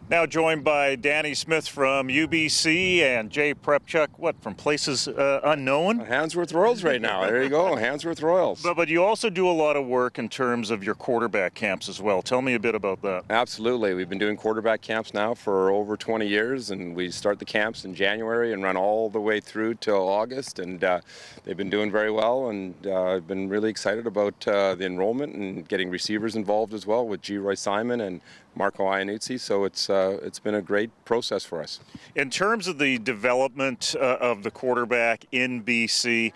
Now joined by Danny Smith from UBC and Jay Prepchuk, from places unknown? Handsworth Royals right now. There you go, Handsworth Royals. But you also do a lot of work in terms of your quarterback camps as well. Tell me a bit about that. Absolutely. We've been doing quarterback camps now for over 20 years, and we start the camps in January and run all the way through till August, and they've been doing very well, and I've been really excited about the enrollment and getting receivers involved as well with G. Roy Simon and Marco Iannuzzi, so it's been a great process for us. In terms of the development of the quarterback in BC,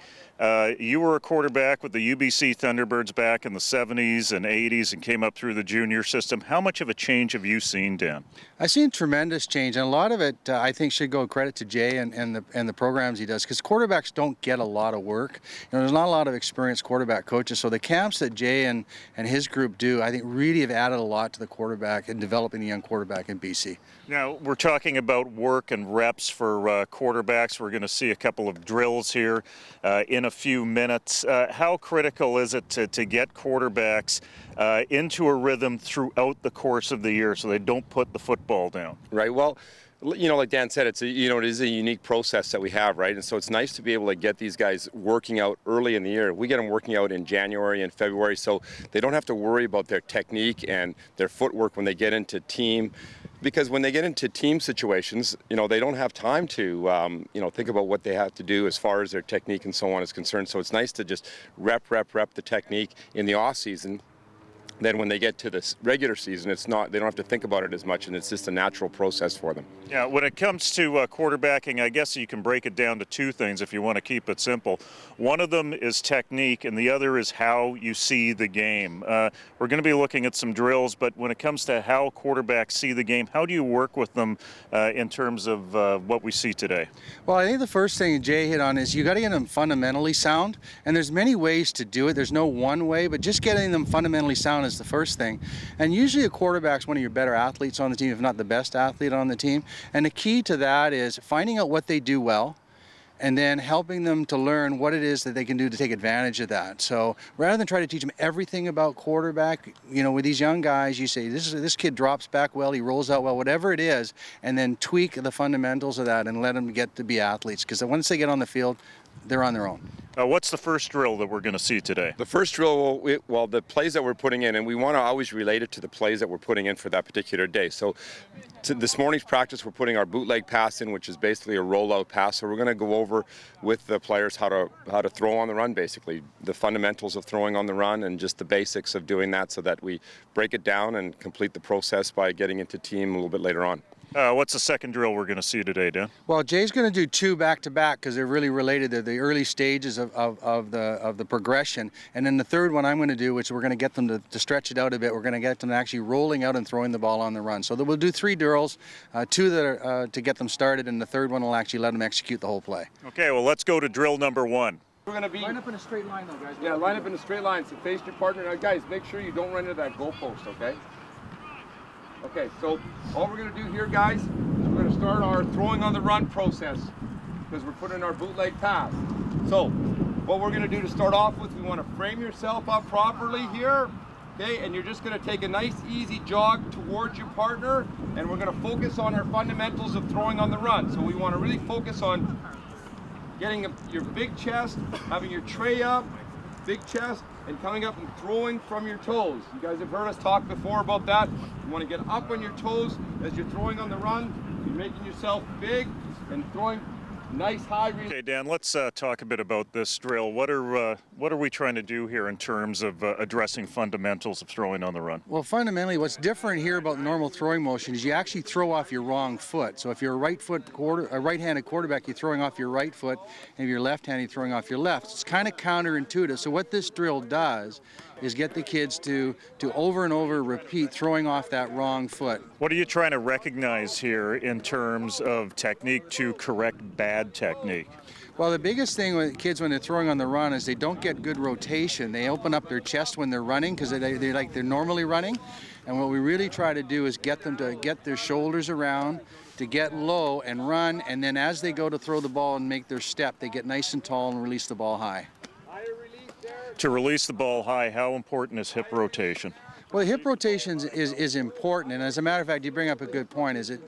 you were a quarterback with the UBC Thunderbirds back in the 70s and 80s and came up through the junior system. How much of a change have you seen, Dan? I've seen tremendous change, and a lot of it I think should go credit to Jay and the programs he does, because quarterbacks don't get a lot of work. There's not a lot of experienced quarterback coaches, so the camps that Jay and his group do, I think, really have added a lot to the quarterback and developing the young quarterback in BC. Now, we're talking about work and reps for quarterbacks. We're going to see a couple of drills here in a few minutes. How critical is it to get quarterbacks into a rhythm throughout the course of the year so they don't put the football down? Right. Well, like Dan said, it is a unique process that we have, right? And so it's nice to be able to get these guys working out early in the year. We get them working out in January and February, so they don't have to worry about their technique and their footwork when they get into team. Because when they get into team situations, they don't have time to, think about what they have to do as far as their technique and so on is concerned. So it's nice to just rep the technique in the off season. Then when they get to this regular season, they don't have to think about it as much, and it's just a natural process for them. Yeah, when it comes to quarterbacking, I guess you can break it down to two things if you want to keep it simple. One of them is technique, and the other is how you see the game. We're going to be looking at some drills, but when it comes to how quarterbacks see the game, how do you work with them in terms of what we see today? Well, I think the first thing Jay hit on is you got to get them fundamentally sound, and there's many ways to do it. There's no one way, but just getting them fundamentally sound is the first thing. And usually a quarterback's one of your better athletes on the team, if not the best athlete on the team. And the key to that is finding out what they do well, and then helping them to learn what it is that they can do to take advantage of that. So rather than try to teach them everything about quarterback, with these young guys, you say, this kid drops back well, he rolls out well, whatever it is, and then tweak the fundamentals of that and let them get to be athletes. Because once they get on the field, they're on their own. What's the first drill that we're going to see today? The first drill, the plays that we're putting in, and we want to always relate it to the plays that we're putting in for that particular day. So this morning's practice, we're putting our bootleg pass in, which is basically a rollout pass. So we're going to go over with the players how to throw on the run, basically, the fundamentals of throwing on the run and just the basics of doing that so that we break it down and complete the process by getting into team a little bit later on. What's the second drill we're going to see today, Dan? Well, Jay's going to do two back-to-back because they're really related to the early stages of the progression. And then the third one I'm going to do, which we're going to get them to stretch it out a bit, we're going to get them actually rolling out and throwing the ball on the run. So we'll do three drills, two that are to get them started, and the third one will actually let them execute the whole play. Okay, well, let's go to drill number one. We're going to Line up in a straight line, though, guys. Yeah, line up in a straight line, so face your partner. Now, guys, make sure you don't run into that goalpost, okay? Okay, so all we're going to do here, guys, is we're going to start our throwing on the run process because we're putting our bootleg pass. So what we're going to do to start off with, we want to frame yourself up properly here, okay? And you're just going to take a nice, easy jog towards your partner, and we're going to focus on our fundamentals of throwing on the run. So we want to really focus on getting your big chest, having your tray up, big chest, and coming up and throwing from your toes. You guys have heard us talk before about that. You want to get up on your toes as you're throwing on the run. You're making yourself big and throwing nice high. Okay, Dan, let's talk a bit about this drill. What are we trying to do here in terms of addressing fundamentals of throwing on the run? Well, fundamentally, what's different here about normal throwing motion is you actually throw off your wrong foot. So if you're a right-handed quarterback, you're throwing off your right foot, and if you're left-handed, you're throwing off your left. It's kind of counterintuitive. So what this drill does is get the kids to over and over repeat throwing off that wrong foot. What are you trying to recognize here in terms of technique to correct bad technique? Well, the biggest thing with kids when they're throwing on the run is they don't get good rotation. They open up their chest when they're running because they're normally running. And what we really try to do is get them to get their shoulders around, to get low and run, and then as they go to throw the ball and make their step, they get nice and tall and release the ball high. To release the ball high, how important is hip rotation? Well, hip rotations is important, and as a matter of fact, you bring up a good point. Is it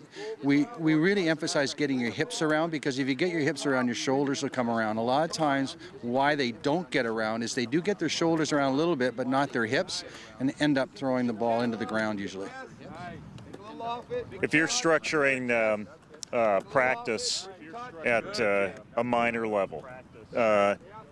we really emphasize getting your hips around, because if you get your hips around, your shoulders will come around. A lot of times, why they don't get around is they do get their shoulders around a little bit, but not their hips, and end up throwing the ball into the ground usually. If you're structuring practice at a minor level,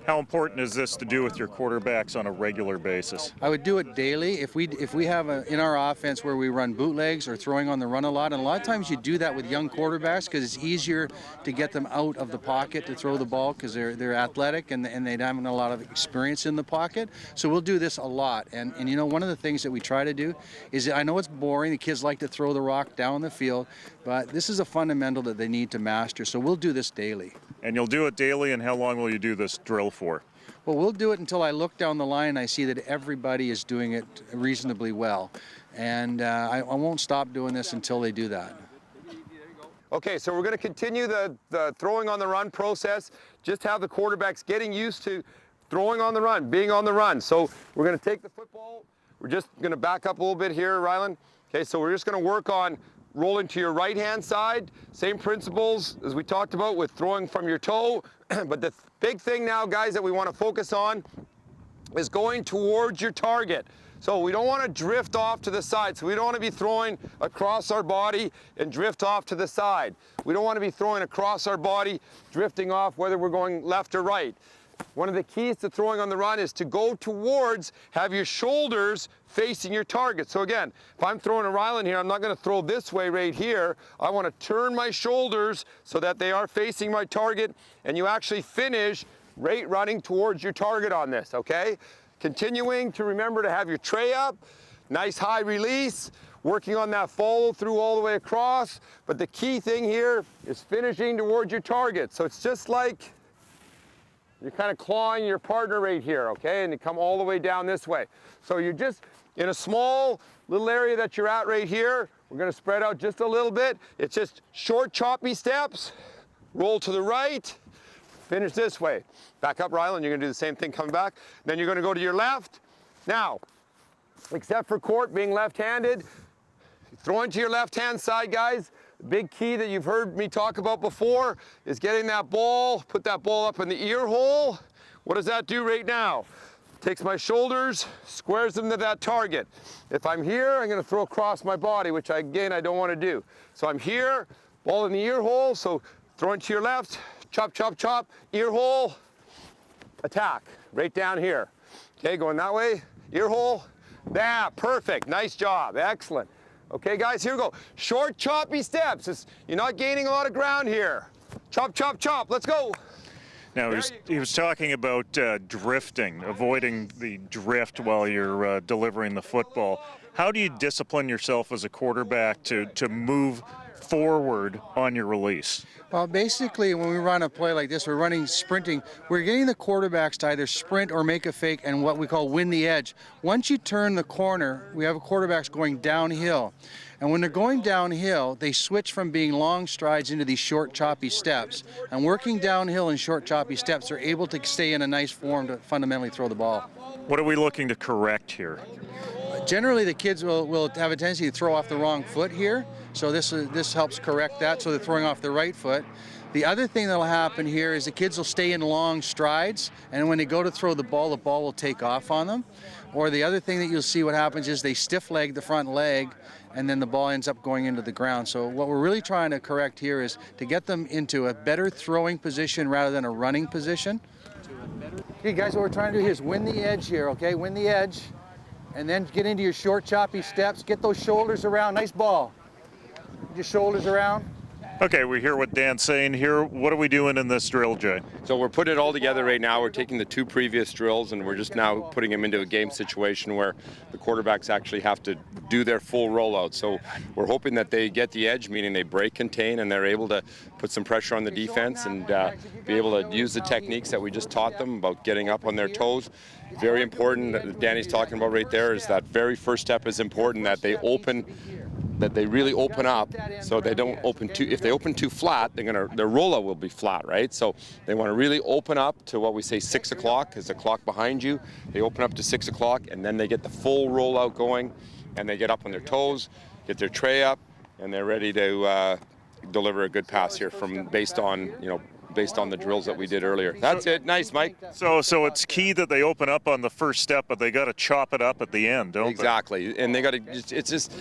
how important is this to do with your quarterbacks on a regular basis? I would do it daily. If we have in our offense where we run bootlegs or throwing on the run a lot, and a lot of times you do that with young quarterbacks because it's easier to get them out of the pocket to throw the ball because they're athletic and they haven't a lot of experience in the pocket. So we'll do this a lot. And you know, one of the things that we try to do is, I know it's boring, the kids like to throw the rock down the field, but this is a fundamental that they need to master. So we'll do this daily. And you'll do it daily, and how long will you do this drill for? Well, we'll do it until I look down the line and I see that everybody is doing it reasonably well. And I won't stop doing this until they do that. Okay, so we're going to continue the throwing on the run process. Just have the quarterbacks getting used to throwing on the run, being on the run. So we're going to take the football. We're just going to back up a little bit here, Rylan. Okay, so we're just going to work on rolling to your right-hand side. Same principles as we talked about with throwing from your toe. But the big thing now, guys, that we want to focus on is going towards your target. So we don't want to drift off to the side. So we don't want to be throwing across our body and drift off to the side. We don't want to be throwing across our body, drifting off whether we're going left or right. One of the keys to throwing on the run is to go towards, have your shoulders facing your target. So again, if I'm throwing a Rylan here, I'm not going to throw this way right here. I want to turn my shoulders so that they are facing my target, and you actually finish right running towards your target on this, okay? Continuing to remember to have your tray up, nice high release, working on that follow through all the way across. But the key thing here is finishing towards your target. So it's just like you're kind of clawing your partner right here, okay? And you come all the way down this way. So you're just in a small little area that you're at right here. We're gonna spread out just a little bit. It's just short, choppy steps. Roll to the right, finish this way. Back up, Rylan, you're gonna do the same thing coming back. Then you're gonna go to your left. Now, except for Court being left-handed, throwing to your left-hand side, guys. The big key that you've heard me talk about before is getting that ball, put that ball up in the ear hole. What does that do right now? Takes my shoulders, squares them to that target. If I'm here, I'm gonna throw across my body, which again, I don't wanna do. So I'm here, ball in the ear hole, so throwing to your left, chop, chop, chop, ear hole, attack, right down here. Okay, going that way, ear hole, perfect, nice job, excellent. Okay, guys, here we go. Short, choppy steps. You're not gaining a lot of ground here. Chop, chop, chop. Let's go. Now, he was talking about drifting, avoiding the drift while you're delivering the football. How do you discipline yourself as a quarterback to move forward on your release? Well, basically, when we run a play like this, we're running sprinting. We're getting the quarterbacks to either sprint or make a fake and what we call win the edge. Once you turn the corner, we have quarterbacks going downhill. And when they're going downhill, they switch from being long strides into these short, choppy steps. And working downhill in short, choppy steps, they're able to stay in a nice form to fundamentally throw the ball. What are we looking to correct here? Generally, the kids will have a tendency to throw off the wrong foot here, so this helps correct that, so they're throwing off the right foot. The other thing that'll happen here is the kids will stay in long strides, and when they go to throw the ball will take off on them. Or the other thing that you'll see what happens is they stiff leg the front leg, and then the ball ends up going into the ground. So what we're really trying to correct here is to get them into a better throwing position rather than a running position. Okay, guys, what we're trying to do here is win the edge here, okay? Win the edge. And then get into your short, choppy steps. Get those shoulders around. Nice ball. Get your shoulders around. Okay, we hear what Dan's saying here. What are we doing in this drill, Jay? So we're putting it all together right now. We're taking the two previous drills and we're just now putting them into a game situation where the quarterbacks actually have to do their full rollout. So we're hoping that they get the edge, meaning they break, contain, and they're able to put some pressure on the defense and be able to use the techniques that we just taught them about getting up on their toes. Very important that Danny's talking about right there is that very first step is important, that they open that they really open up, so they don't open too. If they open too flat, their rollout will be flat, right? So they want to really open up to what we say 6 o'clock, is the clock behind you. They open up to 6 o'clock, and then they get the full rollout going, and they get up on their toes, get their tray up, and they're ready to deliver a good pass here based on the drills that we did earlier. That's it. Nice, Mike. So it's key that they open up on the first step, but they got to chop it up at the end, don't they? Exactly. And they got to. It's just,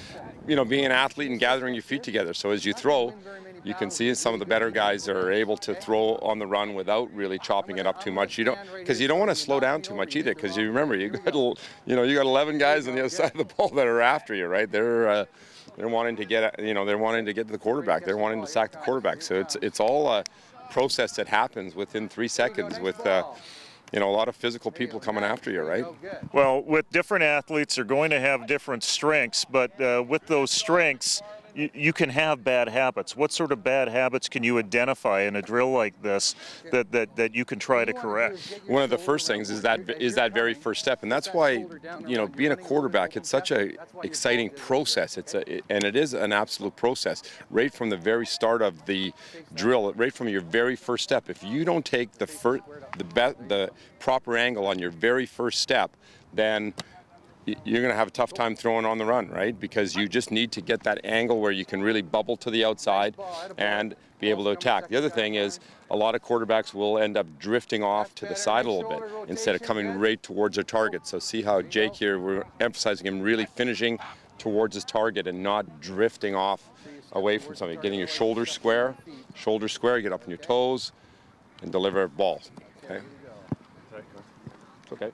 being an athlete and gathering your feet together. So as you throw, you can see some of the better guys are able to throw on the run without really chopping it up too much. Because you don't want to slow down too much either. Because you remember, you got 11 guys on the other side of the ball that are after you, right? They're wanting to get, they're wanting to get to the quarterback. They're wanting to sack the quarterback. So it's all a process that happens within 3 seconds with a lot of physical people coming after you, right? Well, with different athletes, they're going to have different strengths, but with those strengths, you can have bad habits. What sort of bad habits can you identify in a drill like this that you can try to correct? One of the first things is that very first step, and that's why being a quarterback, it's such a exciting process. And it is an absolute process right from the very start of the drill, right from your very first step. If you don't take the proper angle on your very first step, then you're going to have a tough time throwing on the run, right? Because you just need to get that angle where you can really bubble to the outside and be able to attack. The other thing is a lot of quarterbacks will end up drifting off to the side a little bit instead of coming right towards their target. So see how Jake here, we're emphasizing him really finishing towards his target and not drifting off away from something. Getting your shoulders square, get up on your toes, and deliver a ball. Okay? It's okay.